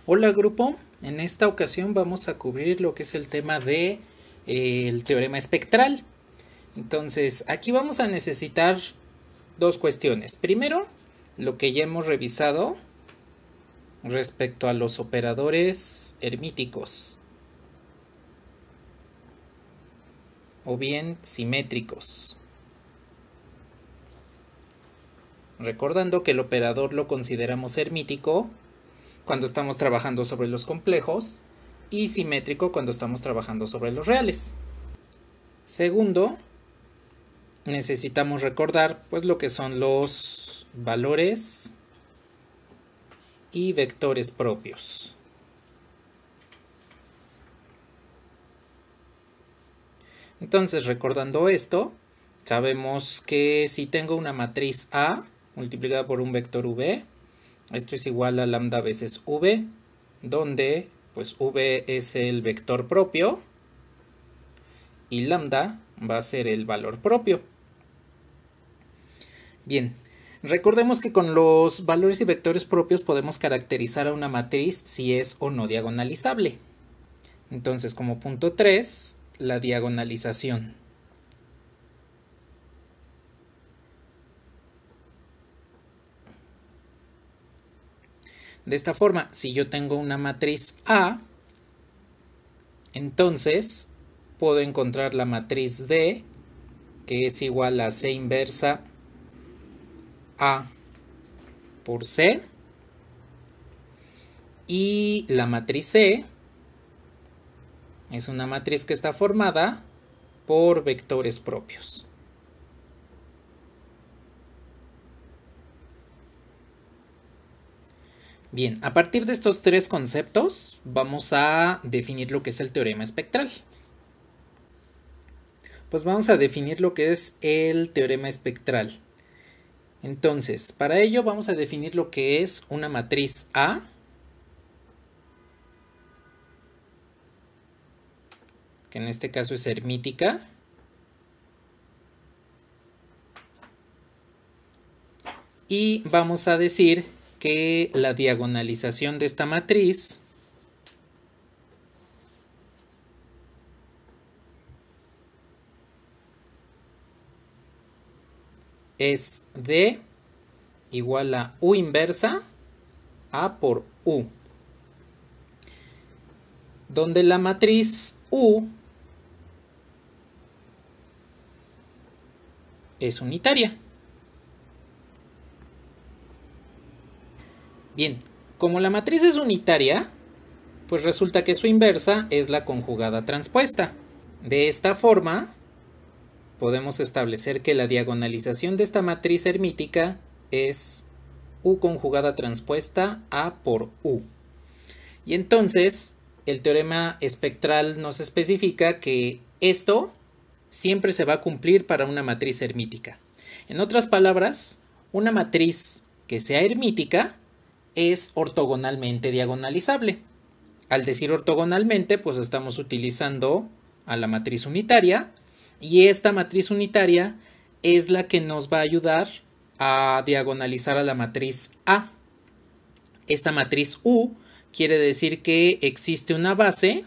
Hola grupo, en esta ocasión vamos a cubrir lo que es el tema de el teorema espectral. Entonces, aquí vamos a necesitar dos cuestiones. Primero, lo que ya hemos revisado respecto a los operadores hermíticos o bien simétricos. Recordando que el operador lo consideramos hermítico cuando estamos trabajando sobre los complejos y simétrico cuando estamos trabajando sobre los reales. Segundo, necesitamos recordar pues lo que son los valores y vectores propios. Entonces, recordando esto, sabemos que si tengo una matriz A multiplicada por un vector V, esto es igual a lambda veces V, donde pues V es el vector propio y lambda va a ser el valor propio. Bien, recordemos que con los valores y vectores propios podemos caracterizar a una matriz si es o no diagonalizable. Entonces, como punto 3, la diagonalización. De esta forma, si yo tengo una matriz A, entonces puedo encontrar la matriz D, que es igual a C inversa A por C, y la matriz C es una matriz que está formada por vectores propios. Bien, a partir de estos tres conceptos vamos a definir lo que es el teorema espectral. Pues vamos a definir lo que es el teorema espectral. Entonces, para ello vamos a definir lo que es una matriz A, que en este caso es hermítica, y vamos a decir que la diagonalización de esta matriz es D igual a U inversa A por U, donde la matriz U es unitaria. Bien, como la matriz es unitaria, pues resulta que su inversa es la conjugada transpuesta. De esta forma, podemos establecer que la diagonalización de esta matriz hermítica es U conjugada transpuesta A por U. Y entonces, el teorema espectral nos especifica que esto siempre se va a cumplir para una matriz hermítica. En otras palabras, una matriz que sea hermítica es ortogonalmente diagonalizable. Al decir ortogonalmente, pues estamos utilizando a la matriz unitaria, y esta matriz unitaria es la que nos va a ayudar a diagonalizar a la matriz A. Esta matriz U quiere decir que existe una base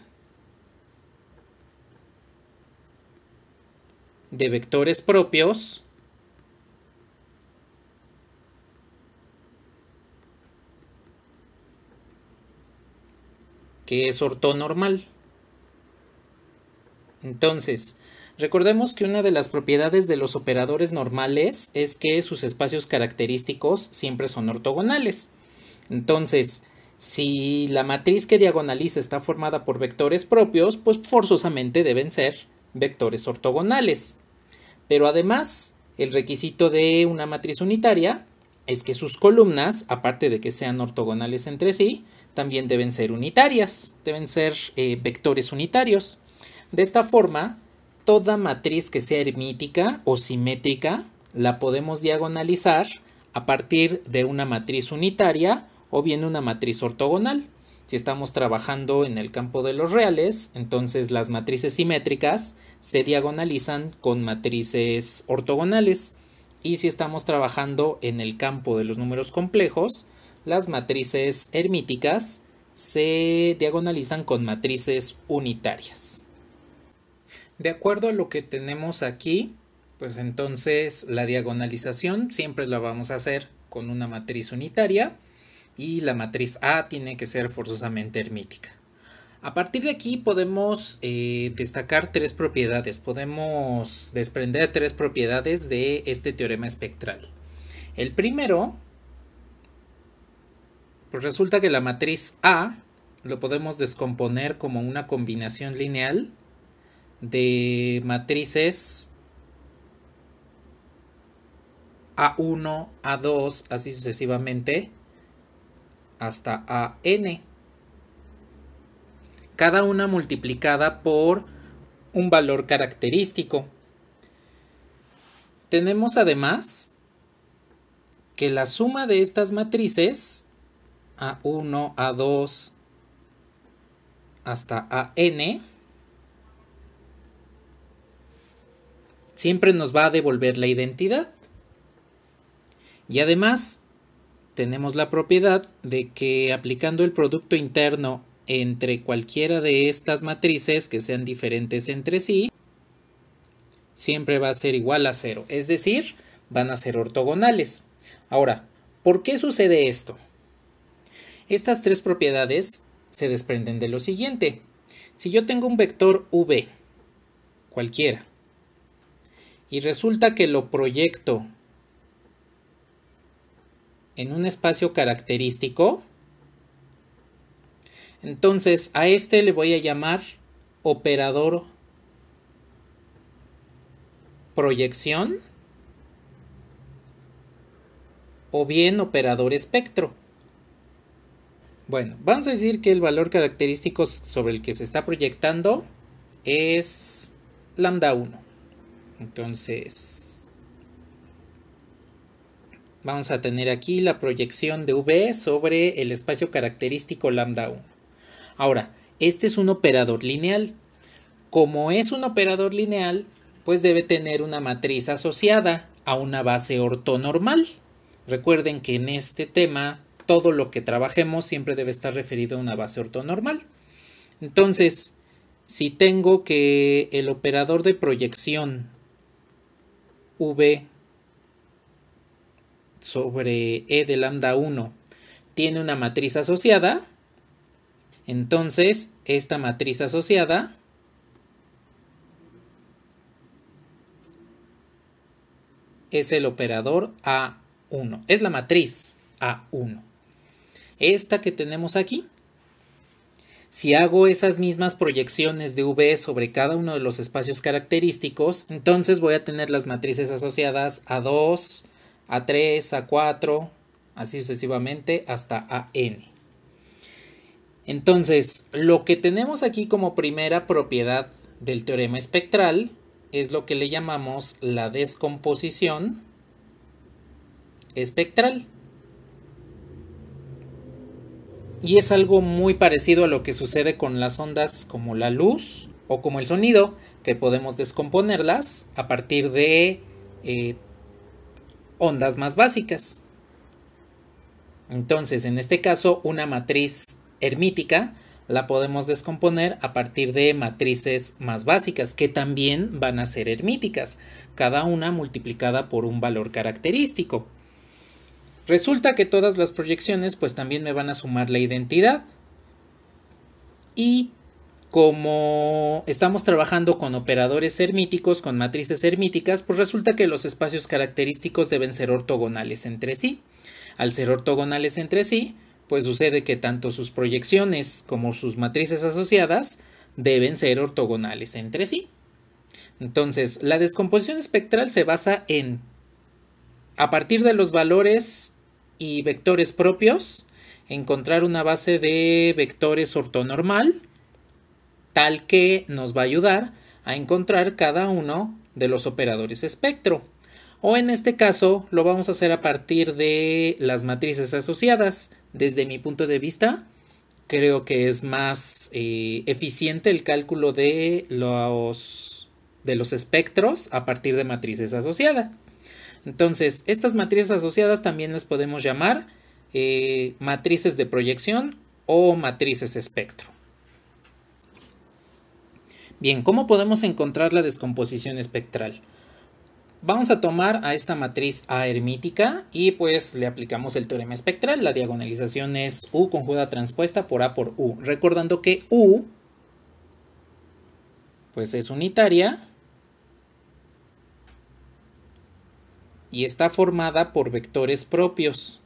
de vectores propios que es ortonormal. Entonces, recordemos que una de las propiedades de los operadores normales es que sus espacios característicos siempre son ortogonales. Entonces, si la matriz que diagonaliza está formada por vectores propios, pues forzosamente deben ser vectores ortogonales. Pero además, el requisito de una matriz unitaria es que sus columnas, aparte de que sean ortogonales entre sí, también deben ser unitarias, deben ser vectores unitarios. De esta forma, toda matriz que sea hermítica o simétrica la podemos diagonalizar a partir de una matriz unitaria o bien una matriz ortogonal. Si estamos trabajando en el campo de los reales, entonces las matrices simétricas se diagonalizan con matrices ortogonales. Y si estamos trabajando en el campo de los números complejos, las matrices hermíticas se diagonalizan con matrices unitarias. De acuerdo a lo que tenemos aquí, pues entonces la diagonalización siempre la vamos a hacer con una matriz unitaria y la matriz A tiene que ser forzosamente hermítica. A partir de aquí podemos destacar tres propiedades, podemos desprender tres propiedades de este teorema espectral. El primero, pues resulta que la matriz A lo podemos descomponer como una combinación lineal de matrices A1, A2, así sucesivamente, hasta AN. Cada una multiplicada por un valor característico. Tenemos además que la suma de estas matrices, A1, A2, hasta AN, siempre nos va a devolver la identidad. Y además tenemos la propiedad de que aplicando el producto interno entre cualquiera de estas matrices que sean diferentes entre sí, siempre va a ser igual a 0. Es decir, van a ser ortogonales. Ahora, ¿por qué sucede esto? Estas tres propiedades se desprenden de lo siguiente. Si yo tengo un vector v, cualquiera, y resulta que lo proyecto en un espacio característico, entonces a este le voy a llamar operador proyección o bien operador espectro. Bueno, vamos a decir que el valor característico sobre el que se está proyectando es lambda 1. Entonces, vamos a tener aquí la proyección de V sobre el espacio característico lambda 1. Ahora, este es un operador lineal. Como es un operador lineal, pues debe tener una matriz asociada a una base ortonormal. Recuerden que en este tema todo lo que trabajemos siempre debe estar referido a una base ortonormal. Entonces, si tengo que el operador de proyección V sobre E de lambda 1 tiene una matriz asociada, entonces esta matriz asociada es el operador A1, es la matriz A1. Esta que tenemos aquí. Si hago esas mismas proyecciones de V sobre cada uno de los espacios característicos, entonces voy a tener las matrices asociadas A2, A3, A4, así sucesivamente hasta AN. Entonces, lo que tenemos aquí como primera propiedad del teorema espectral es lo que le llamamos la descomposición espectral. Y es algo muy parecido a lo que sucede con las ondas como la luz o como el sonido, que podemos descomponerlas a partir de ondas más básicas. Entonces, en este caso, una matriz hermítica la podemos descomponer a partir de matrices más básicas, que también van a ser hermíticas, cada una multiplicada por un valor característico. Resulta que todas las proyecciones pues también me van a sumar la identidad. Y como estamos trabajando con operadores hermíticos, con matrices hermíticas, pues resulta que los espacios característicos deben ser ortogonales entre sí. Al ser ortogonales entre sí, pues sucede que tanto sus proyecciones como sus matrices asociadas deben ser ortogonales entre sí. Entonces, la descomposición espectral se basa en, a partir de los valores y vectores propios, encontrar una base de vectores ortonormal, tal que nos va a ayudar a encontrar cada uno de los operadores espectro. O en este caso lo vamos a hacer a partir de las matrices asociadas. Desde mi punto de vista, creo que es más eficiente el cálculo de los espectros a partir de matrices asociadas. Entonces, estas matrices asociadas también las podemos llamar matrices de proyección o matrices espectro. Bien, ¿cómo podemos encontrar la descomposición espectral? Vamos a tomar a esta matriz A hermítica y pues le aplicamos el teorema espectral. La diagonalización es U conjugada transpuesta por A por U. Recordando que U pues es unitaria y está formada por vectores propios.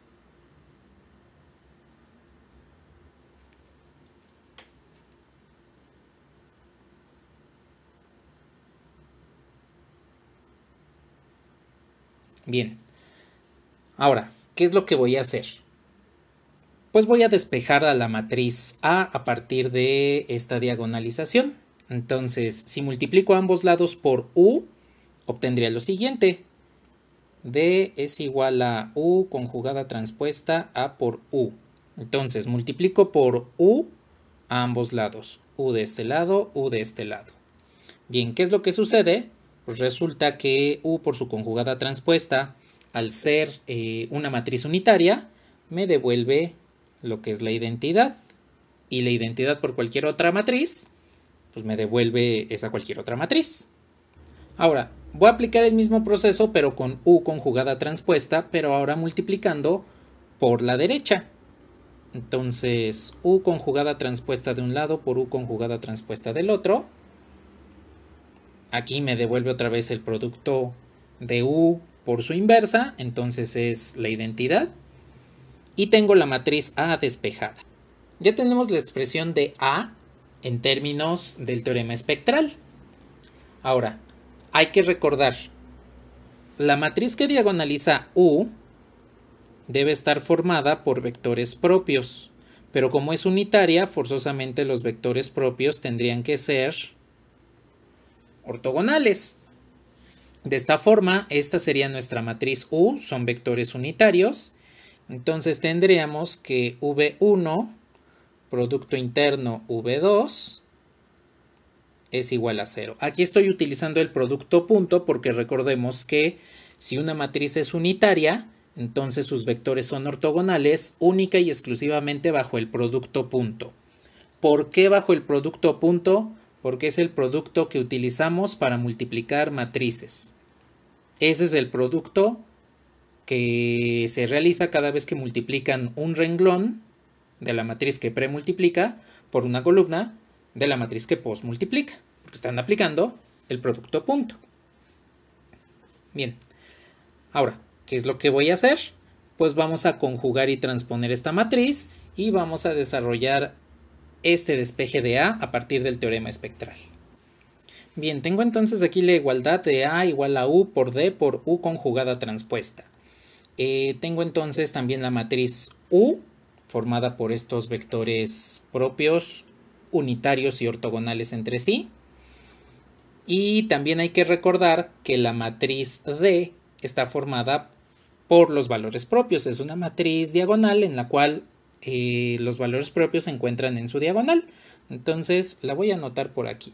Bien, ahora, ¿qué es lo que voy a hacer? Pues voy a despejar a la matriz A partir de esta diagonalización. Entonces, si multiplico ambos lados por U, obtendría lo siguiente. D es igual a U conjugada transpuesta A por U. Entonces, multiplico por U a ambos lados. U de este lado, U de este lado. Bien, ¿qué es lo que sucede? Pues resulta que U por su conjugada transpuesta, al ser una matriz unitaria, me devuelve lo que es la identidad. Y la identidad por cualquier otra matriz, pues me devuelve esa cualquier otra matriz. Ahora, voy a aplicar el mismo proceso, pero con U conjugada transpuesta, pero ahora multiplicando por la derecha. Entonces, U conjugada transpuesta de un lado por U conjugada transpuesta del otro. Aquí me devuelve otra vez el producto de U por su inversa, entonces es la identidad. Y tengo la matriz A despejada. Ya tenemos la expresión de A en términos del teorema espectral. Ahora, hay que recordar, la matriz que diagonaliza U debe estar formada por vectores propios, pero como es unitaria, forzosamente los vectores propios tendrían que ser ortogonales. De esta forma, esta sería nuestra matriz U, son vectores unitarios. Entonces tendríamos que V1, producto interno V2, es igual a 0. Aquí estoy utilizando el producto punto porque recordemos que si una matriz es unitaria, entonces sus vectores son ortogonales única y exclusivamente bajo el producto punto. ¿Por qué bajo el producto punto? Porque es el producto que utilizamos para multiplicar matrices. Ese es el producto que se realiza cada vez que multiplican un renglón de la matriz que premultiplica por una columna de la matriz que postmultiplica, porque están aplicando el producto punto. Bien, ahora, ¿qué es lo que voy a hacer? Pues vamos a conjugar y transponer esta matriz y vamos a desarrollar este despeje de A partir del teorema espectral. Bien, tengo entonces aquí la igualdad de A igual a U por D por U conjugada transpuesta. Tengo entonces también la matriz U formada por estos vectores propios, unitarios y ortogonales entre sí. Y también hay que recordar que la matriz D está formada por los valores propios. Es una matriz diagonal en la cual los valores propios se encuentran en su diagonal. Entonces la voy a anotar por aquí.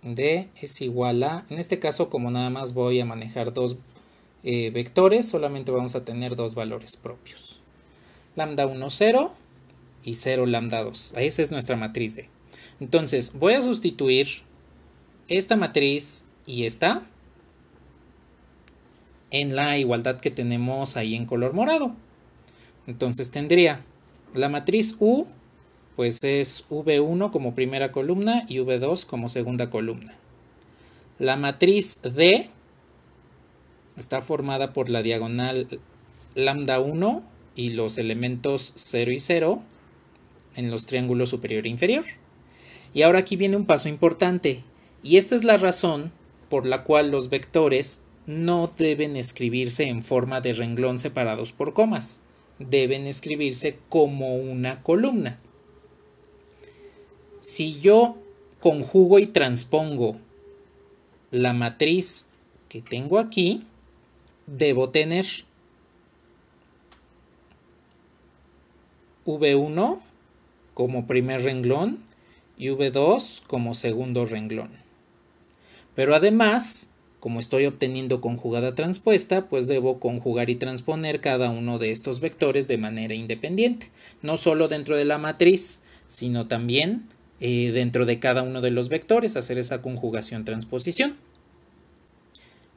D es igual a, en este caso como nada más voy a manejar dos vectores, solamente vamos a tener dos valores propios. Lambda 1, 0 y 0 lambda 2. Esa es nuestra matriz D. Entonces voy a sustituir esta matriz y esta en la igualdad que tenemos ahí en color morado. Entonces tendría la matriz U, pues es V1 como primera columna y V2 como segunda columna. La matriz D está formada por la diagonal lambda 1 y los elementos 0 y 0 en los triángulos superior e inferior. Y ahora aquí viene un paso importante, y esta es la razón por la cual los vectores no deben escribirse en forma de renglón separados por comas, deben escribirse como una columna. Si yo conjugo y transpongo la matriz que tengo aquí, debo tener V1 como primer renglón y V2 como segundo renglón. Pero además como estoy obteniendo conjugada transpuesta, pues debo conjugar y transponer cada uno de estos vectores de manera independiente, no solo dentro de la matriz, sino también dentro de cada uno de los vectores, hacer esa conjugación transposición.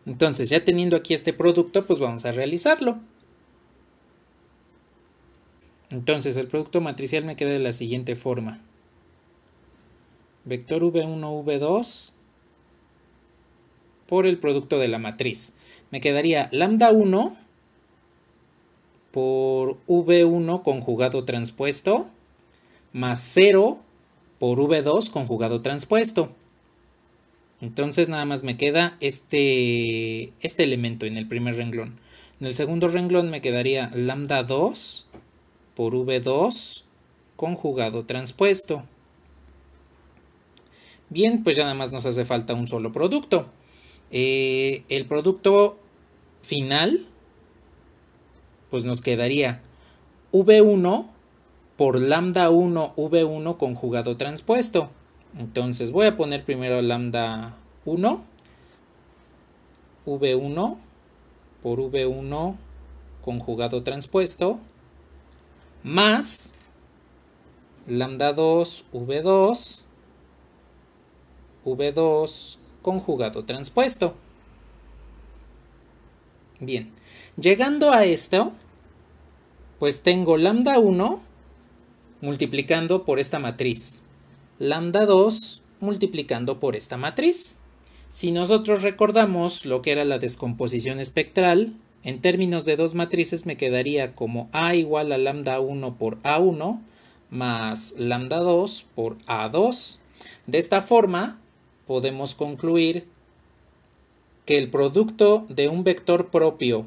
Entonces, ya teniendo aquí este producto, pues vamos a realizarlo. Entonces, el producto matricial me queda de la siguiente forma. Vector v1, v2 por el producto de la matriz. Me quedaría lambda 1 por v1 conjugado transpuesto más 0 por v2 conjugado transpuesto. Entonces nada más me queda este elemento en el primer renglón. En el segundo renglón me quedaría lambda 2 por v2 conjugado transpuesto. Bien, pues ya nada más nos hace falta un solo producto. El producto final, pues nos quedaría v1 por lambda 1 v1 conjugado transpuesto. Entonces voy a poner primero lambda 1, v1 por v1 conjugado transpuesto, más lambda 2 v2, v2 conjugado transpuesto. Bien, llegando a esto, pues tengo lambda 1 multiplicando por esta matriz, lambda 2 multiplicando por esta matriz. Si nosotros recordamos lo que era la descomposición espectral, en términos de dos matrices me quedaría como A igual a lambda 1 por A1 más lambda 2 por A2. De esta forma podemos concluir que el producto de un vector propio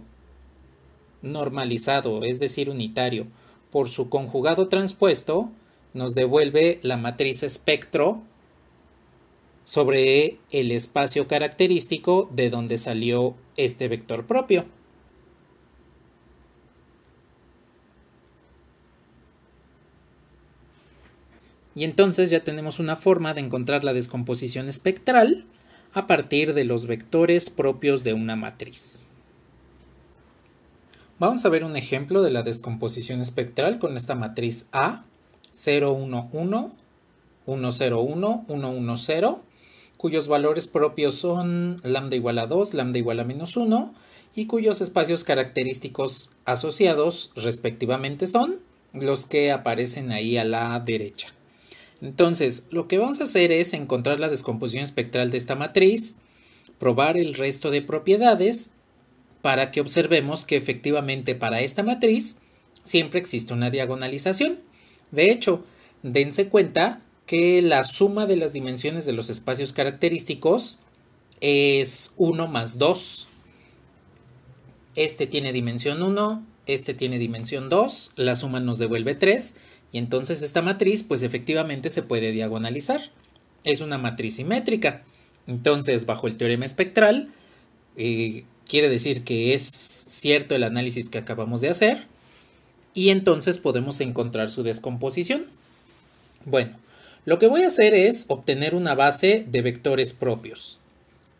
normalizado, es decir, unitario, por su conjugado transpuesto, nos devuelve la matriz espectro sobre el espacio característico de donde salió este vector propio. Y entonces ya tenemos una forma de encontrar la descomposición espectral a partir de los vectores propios de una matriz. Vamos a ver un ejemplo de la descomposición espectral con esta matriz A, 0, 1, 1, 1, 0, 1, 1, 1, 0, cuyos valores propios son lambda igual a 2, lambda igual a menos 1, y cuyos espacios característicos asociados respectivamente son los que aparecen ahí a la derecha. Entonces, lo que vamos a hacer es encontrar la descomposición espectral de esta matriz, probar el resto de propiedades, para que observemos que efectivamente para esta matriz siempre existe una diagonalización. De hecho, dense cuenta que la suma de las dimensiones de los espacios característicos es 1 más 2. Este tiene dimensión 1, este tiene dimensión 2, la suma nos devuelve 3 y entonces esta matriz pues efectivamente se puede diagonalizar. Es una matriz simétrica. Entonces, bajo el teorema espectral, quiere decir que es cierto el análisis que acabamos de hacer y entonces podemos encontrar su descomposición. Bueno, lo que voy a hacer es obtener una base de vectores propios.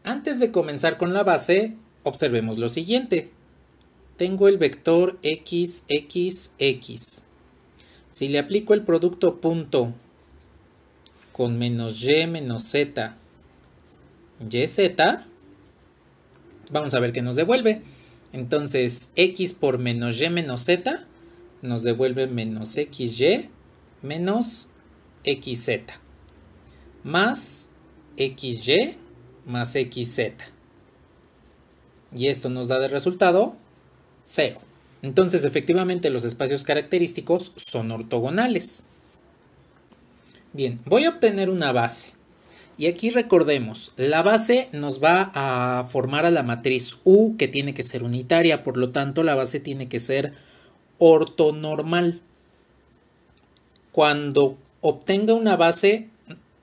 Antes de comenzar con la base, observemos lo siguiente. Tengo el vector x, x, x. Si le aplico el producto punto con menos y menos z, y, z, vamos a ver qué nos devuelve. Entonces, x por menos y menos z nos devuelve menos xy menos xz más xy más xz. Y esto nos da de resultado 0. Entonces, efectivamente, los espacios característicos son ortogonales. Bien, voy a obtener una base. Y aquí recordemos, la base nos va a formar a la matriz U, que tiene que ser unitaria, por lo tanto la base tiene que ser ortonormal. Cuando obtenga una base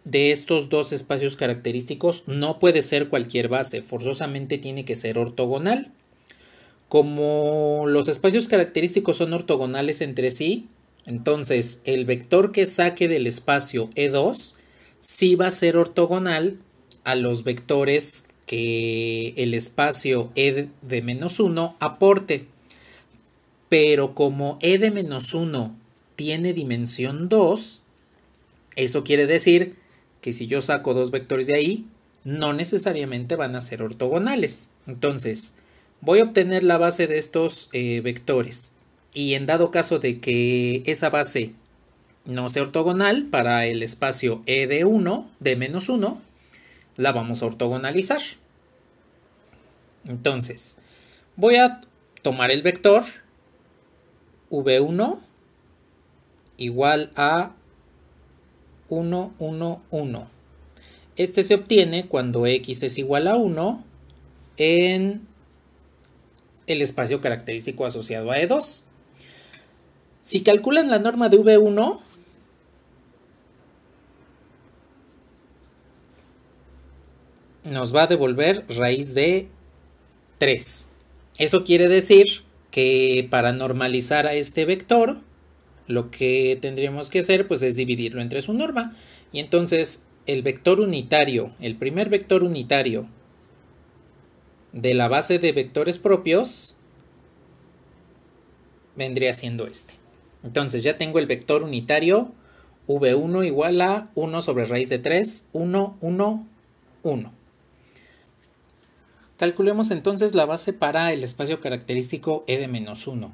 de estos dos espacios característicos, no puede ser cualquier base, forzosamente tiene que ser ortogonal. Como los espacios característicos son ortogonales entre sí, entonces el vector que saque del espacio E2 sí va a ser ortogonal a los vectores que el espacio e de menos 1 aporte. Pero como e de menos 1 tiene dimensión 2, eso quiere decir que si yo saco dos vectores de ahí, no necesariamente van a ser ortogonales. Entonces, voy a obtener la base de estos vectores. Y en dado caso de que esa base no sea ortogonal para el espacio e de 1, de menos 1, la vamos a ortogonalizar. Entonces, voy a tomar el vector v1 igual a 1, 1, 1. Este se obtiene cuando x es igual a 1 en el espacio característico asociado a E2. Si calculan la norma de V1, nos va a devolver raíz de 3. Eso quiere decir que para normalizar a este vector, lo que tendríamos que hacer pues es dividirlo entre su norma. Y entonces el vector unitario, el primer vector unitario de la base de vectores propios vendría siendo este. Entonces ya tengo el vector unitario v1 igual a 1 sobre raíz de 3, 1, 1, 1. Calculemos entonces la base para el espacio característico e de menos 1.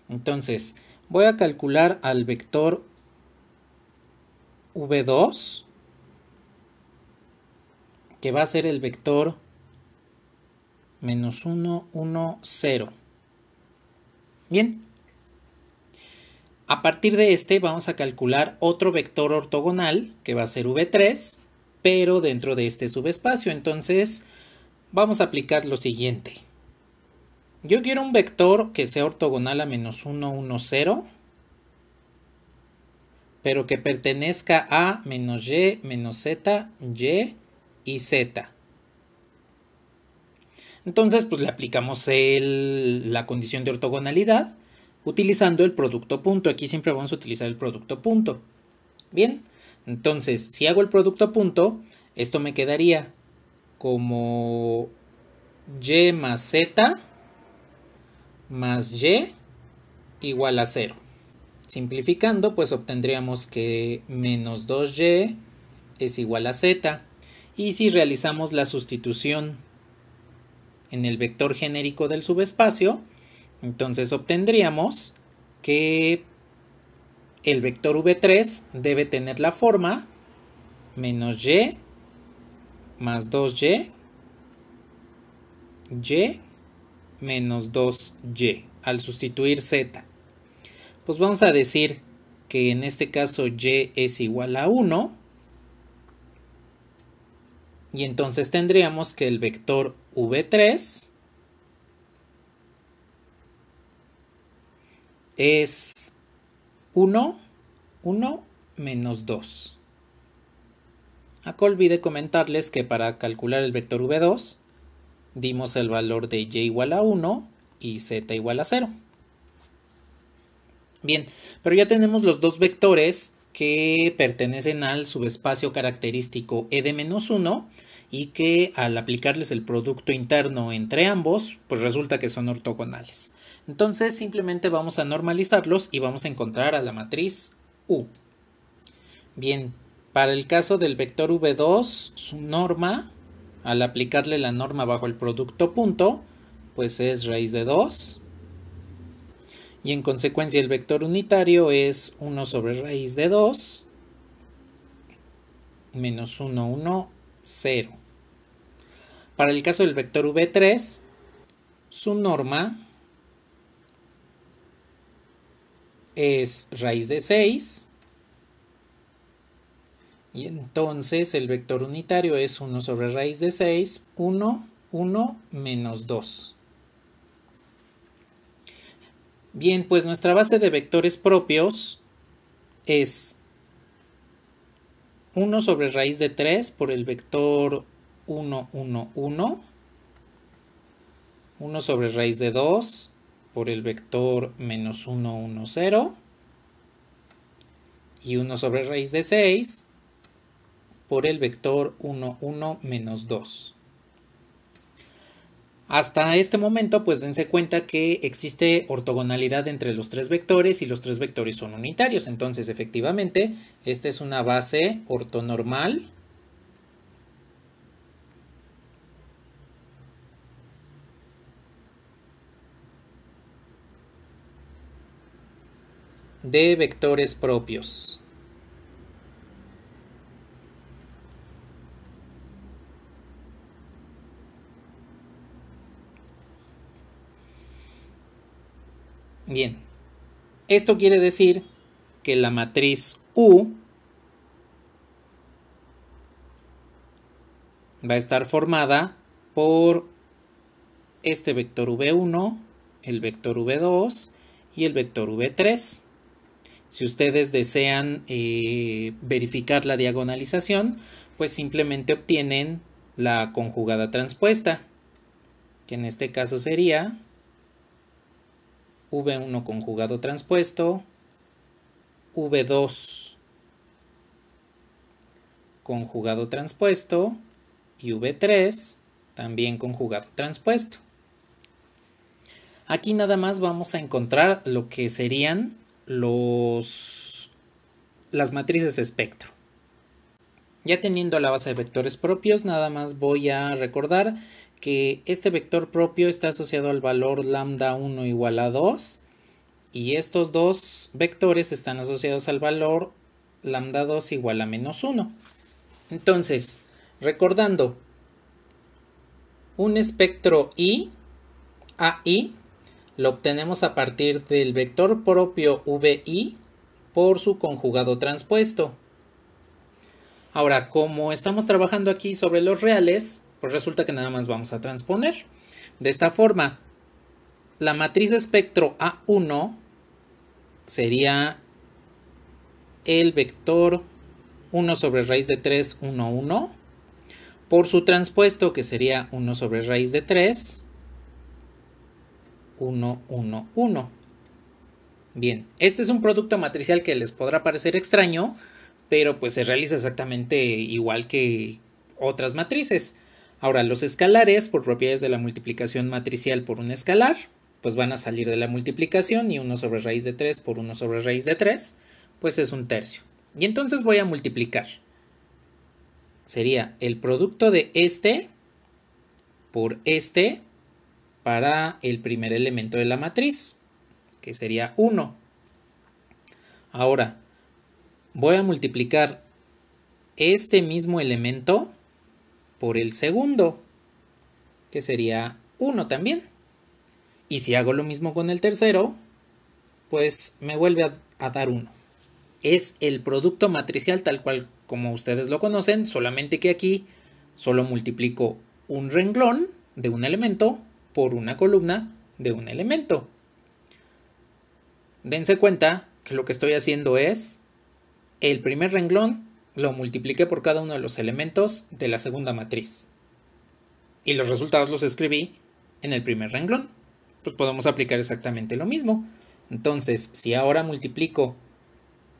Entonces voy a calcular al vector v2, que va a ser el vector menos 1, 1, 0. Bien. A partir de este vamos a calcular otro vector ortogonal, que va a ser v3, pero dentro de este subespacio. Entonces vamos a aplicar lo siguiente. Yo quiero un vector que sea ortogonal a menos 1, 1, 0, pero que pertenezca a menos y, menos z, y y z. Entonces, pues le aplicamos la condición de ortogonalidad utilizando el producto punto. Aquí siempre vamos a utilizar el producto punto. Bien, entonces, si hago el producto punto, esto me quedaría como y más z más y igual a 0. Simplificando, pues obtendríamos que menos 2y es igual a z. Y si realizamos la sustitución en el vector genérico del subespacio, entonces obtendríamos que el vector v3 debe tener la forma menos y más 2y, y menos 2y, al sustituir z. Pues vamos a decir que en este caso y es igual a 1, y entonces tendríamos que el vector v3 es 1, 1 menos 2. Acá olvidé comentarles que para calcular el vector v2 dimos el valor de y igual a 1 y z igual a 0. Bien, pero ya tenemos los dos vectores que pertenecen al subespacio característico e de menos 1 y que al aplicarles el producto interno entre ambos, pues resulta que son ortogonales. Entonces simplemente vamos a normalizarlos y vamos a encontrar a la matriz U. Bien, para el caso del vector v2, su norma, al aplicarle la norma bajo el producto punto, pues es raíz de 2. Y en consecuencia el vector unitario es 1 sobre raíz de 2 menos 1, 1, 0. Para el caso del vector v3, su norma es raíz de 6. Y entonces el vector unitario es 1 sobre raíz de 6, 1, 1 menos 2. Bien, pues nuestra base de vectores propios es 1 sobre raíz de 3 por el vector 1, 1, 1. 1 sobre raíz de 2 por el vector menos 1, 1, 0. Y 1 sobre raíz de 6 por el vector 1, 1 menos 2. Hasta este momento, pues dense cuenta que existe ortogonalidad entre los tres vectores y los tres vectores son unitarios. Entonces, efectivamente, esta es una base ortonormal de vectores propios. Bien, esto quiere decir que la matriz U va a estar formada por este vector V1, el vector V2 y el vector V3. Si ustedes desean verificar la diagonalización, pues simplemente obtienen la conjugada transpuesta, que en este caso sería V1 conjugado transpuesto, V2 conjugado transpuesto y V3 también conjugado transpuesto. Aquí nada más vamos a encontrar lo que serían las matrices de espectro. Ya teniendo la base de vectores propios, nada más voy a recordar que este vector propio está asociado al valor lambda 1 igual a 2 y estos dos vectores están asociados al valor lambda 2 igual a menos 1. Entonces, recordando, un espectro I, AI, lo obtenemos a partir del vector propio VI por su conjugado transpuesto. Ahora, como estamos trabajando aquí sobre los reales, pues resulta que nada más vamos a transponer. De esta forma, la matriz de espectro A1 sería el vector 1 sobre raíz de 3, 1, 1, por su transpuesto, que sería 1 sobre raíz de 3, 1, 1, 1. Bien, este es un producto matricial que les podrá parecer extraño, pero pues se realiza exactamente igual que otras matrices. Ahora, los escalares, por propiedades de la multiplicación matricial por un escalar, pues van a salir de la multiplicación y 1 sobre raíz de 3 por 1 sobre raíz de 3, pues es un tercio. Y entonces voy a multiplicar. Sería el producto de este por este para el primer elemento de la matriz, que sería 1. Ahora, voy a multiplicar este mismo elemento por el segundo, que sería 1 también. Y si hago lo mismo con el tercero, pues me vuelve a dar 1. Es el producto matricial tal cual como ustedes lo conocen, solamente que aquí solo multiplico un renglón de un elemento por una columna de un elemento. Dense cuenta que lo que estoy haciendo es el primer renglón lo multipliqué por cada uno de los elementos de la segunda matriz. Y los resultados los escribí en el primer renglón. Pues podemos aplicar exactamente lo mismo. Entonces, si ahora multiplico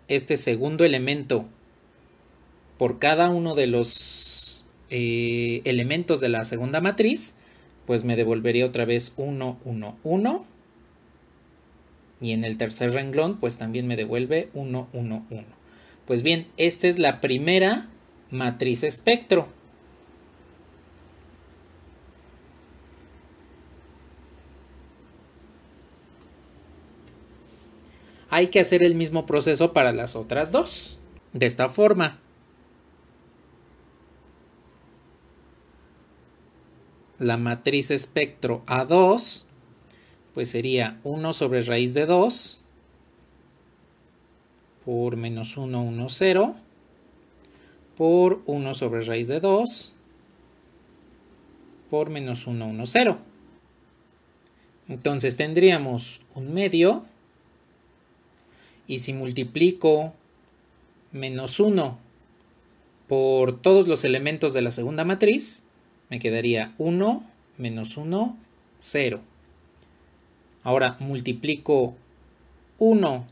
este segundo elemento por cada uno de los elementos de la segunda matriz, pues me devolvería otra vez 1, 1, 1. Y en el tercer renglón, pues también me devuelve 1, 1, 1. Pues bien, esta es la primera matriz espectro. Hay que hacer el mismo proceso para las otras dos. De esta forma. La matriz espectro A2, pues sería 1 sobre raíz de 2 por menos 1, 1, 0 por 1 sobre raíz de 2 por menos 1, 1, 0. Entonces tendríamos un medio y si multiplico menos 1 por todos los elementos de la segunda matriz, me quedaría 1, menos 1, 0. Ahora multiplico 1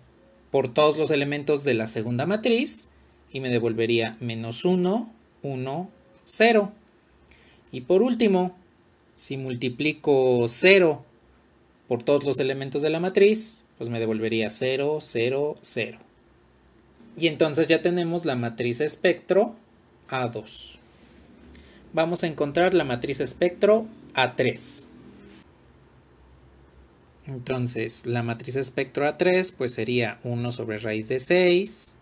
por todos los elementos de la segunda matriz y me devolvería menos 1, 1, 0. Y por último, Si multiplico 0 por todos los elementos de la matriz, pues me devolvería 0, 0, 0. Y entonces ya tenemos la matriz espectro A2. Vamos a encontrar la matriz espectro A3. Entonces, la matriz espectro A3 pues sería 1 sobre raíz de 6,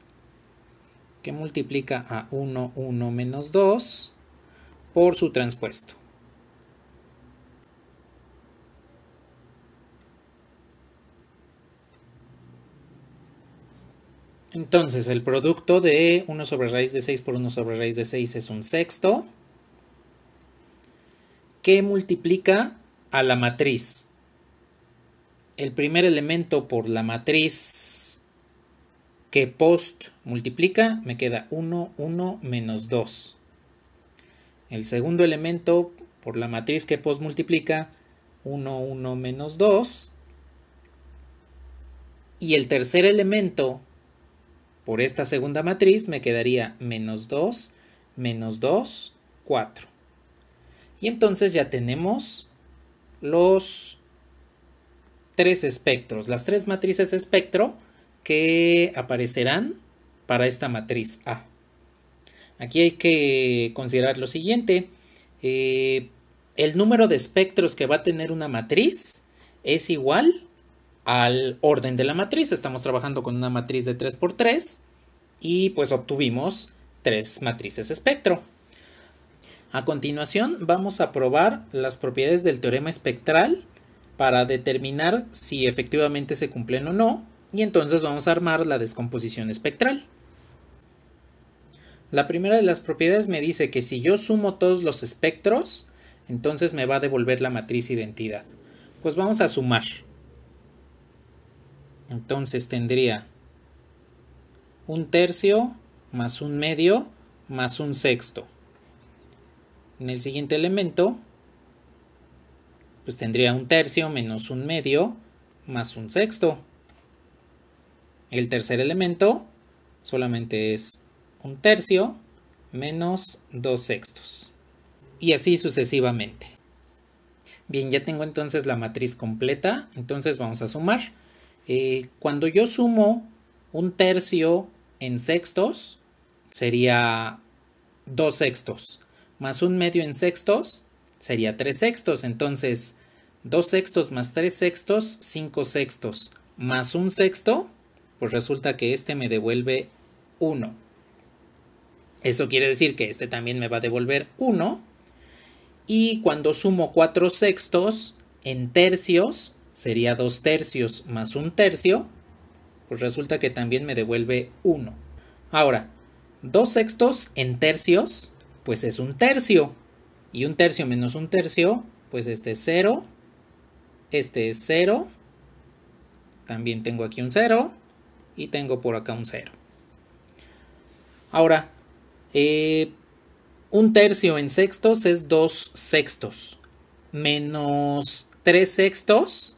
que multiplica a 1, 1 menos 2 por su transpuesto. Entonces, el producto de 1 sobre raíz de 6 por 1 sobre raíz de 6 es un sexto, que multiplica a la matriz. El primer elemento por la matriz que post multiplica, me queda 1, 1 menos 2. El segundo elemento por la matriz que post multiplica, 1, 1 menos 2. Y el tercer elemento por esta segunda matriz me quedaría menos 2, 4. Y entonces ya tenemos los tres espectros, las tres matrices espectro que aparecerán para esta matriz A. Aquí hay que considerar lo siguiente. El número de espectros que va a tener una matriz es igual al orden de la matriz. Estamos trabajando con una matriz de 3×3 y pues obtuvimos tres matrices espectro. A continuación vamos a probar las propiedades del teorema espectral para determinar si efectivamente se cumplen o no, y entonces vamos a armar la descomposición espectral. La primera de las propiedades me dice que si yo sumo todos los espectros, entonces me va a devolver la matriz identidad. Pues vamos a sumar. Entonces tendría un tercio más un medio más un sexto. En el siguiente elemento, pues tendría un tercio menos un medio más un sexto. El tercer elemento solamente es un tercio menos 2 sextos. Y así sucesivamente. Bien, ya tengo entonces la matriz completa. Entonces vamos a sumar. Cuando yo sumo un tercio en sextos, sería 2 sextos. Más un medio en sextos, sería 3 sextos. Entonces, 2 sextos más 3 sextos, 5 sextos. Más un sexto, pues resulta que este me devuelve 1. Eso quiere decir que este también me va a devolver 1. Y cuando sumo 4 sextos en tercios, sería 2 tercios más un tercio, pues resulta que también me devuelve 1. Ahora, 2 sextos en tercios, pues es un tercio. Y un tercio menos un tercio, pues este es 0. Este es 0. También tengo aquí un 0. Y tengo por acá un 0. Ahora, un tercio en sextos es 2 sextos. Menos 3 sextos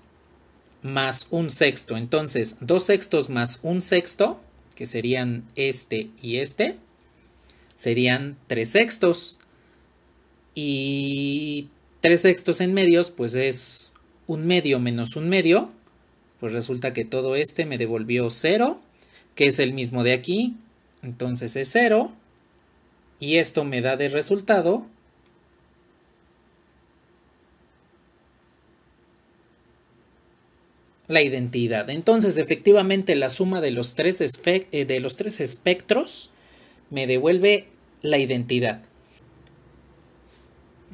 más un sexto. Entonces, 2 sextos más un sexto, que serían este y este, serían 3 sextos. Y 3 sextos en medios, pues es un medio menos un medio. Pues resulta que todo este me devolvió 0, que es el mismo de aquí. Entonces es 0. Y esto me da de resultado la identidad. Entonces, efectivamente, la suma de los tres espectros me devuelve la identidad.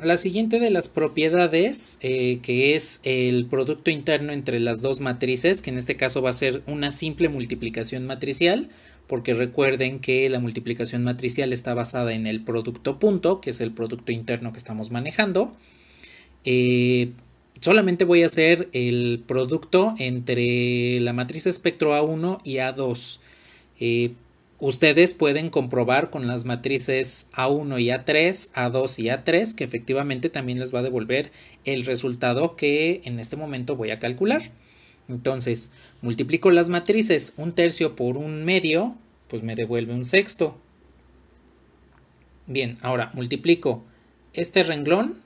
La siguiente de las propiedades, que es el producto interno entre las dos matrices, que en este caso va a ser una simple multiplicación matricial, porque recuerden que la multiplicación matricial está basada en el producto punto, que es el producto interno que estamos manejando. Solamente voy a hacer el producto entre la matriz espectro A1 y A2. Ustedes pueden comprobar con las matrices A1 y A3, A2 y A3, que efectivamente también les va a devolver el resultado que en este momento voy a calcular. Entonces, multiplico las matrices un tercio por un medio, pues me devuelve un sexto. Bien, ahora multiplico este renglón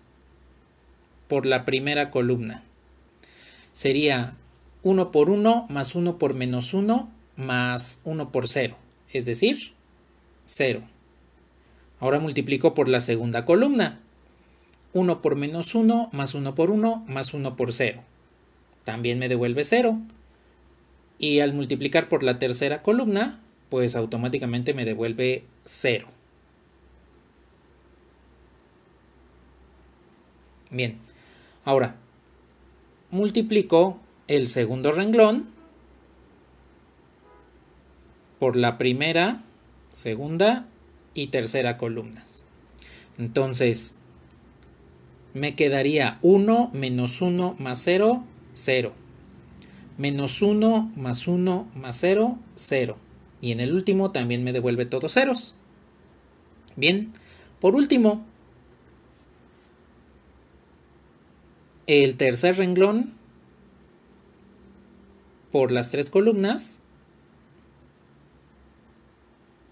por la primera columna. Sería 1 por 1 más 1 por menos 1 más 1 por 0, es decir, 0. Ahora multiplico por la segunda columna. 1 por menos 1 más 1 por 1 más 1 por 0. También me devuelve 0. Y al multiplicar por la tercera columna, pues automáticamente me devuelve 0. Bien, ahora multiplico el segundo renglón por la primera, segunda y tercera columnas. Entonces, me quedaría 1 menos 1 más 0, 0. Menos 1 más 1 más 0, 0. Y en el último también me devuelve todos ceros. Bien, por último, el tercer renglón por las tres columnas.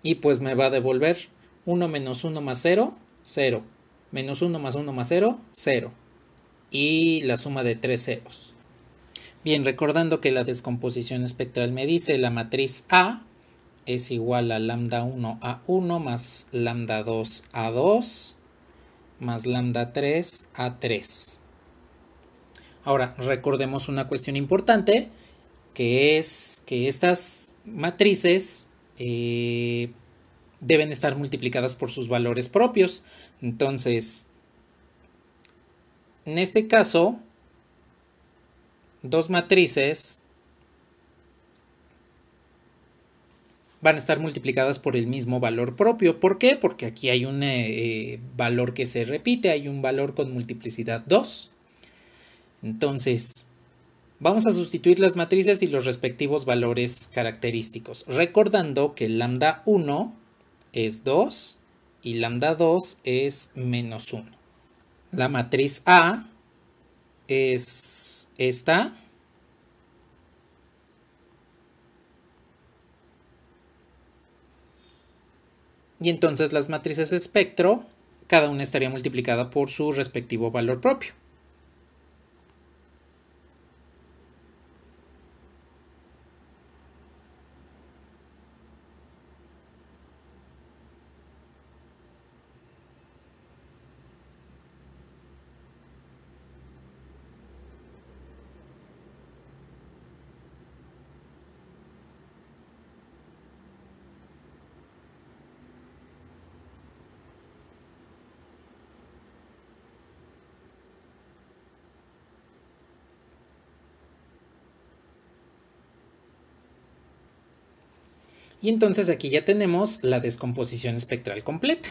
Y pues me va a devolver 1 menos 1 más 0, 0. Menos 1 más 1 más 0, 0. Y la suma de 3 ceros. Bien, recordando que la descomposición espectral me dice la matriz A es igual a lambda 1 a 1 más lambda 2 a 2 más lambda 3 a 3. Ahora, recordemos una cuestión importante, que es que estas matrices deben estar multiplicadas por sus valores propios. Entonces, en este caso, dos matrices van a estar multiplicadas por el mismo valor propio. ¿Por qué? Porque aquí hay un valor que se repite, hay un valor con multiplicidad 2. Entonces, vamos a sustituir las matrices y los respectivos valores característicos, recordando que lambda 1 es 2 y lambda 2 es menos 1. La matriz A es esta. Y entonces las matrices espectro, cada una estaría multiplicada por su respectivo valor propio. Y entonces aquí ya tenemos la descomposición espectral completa.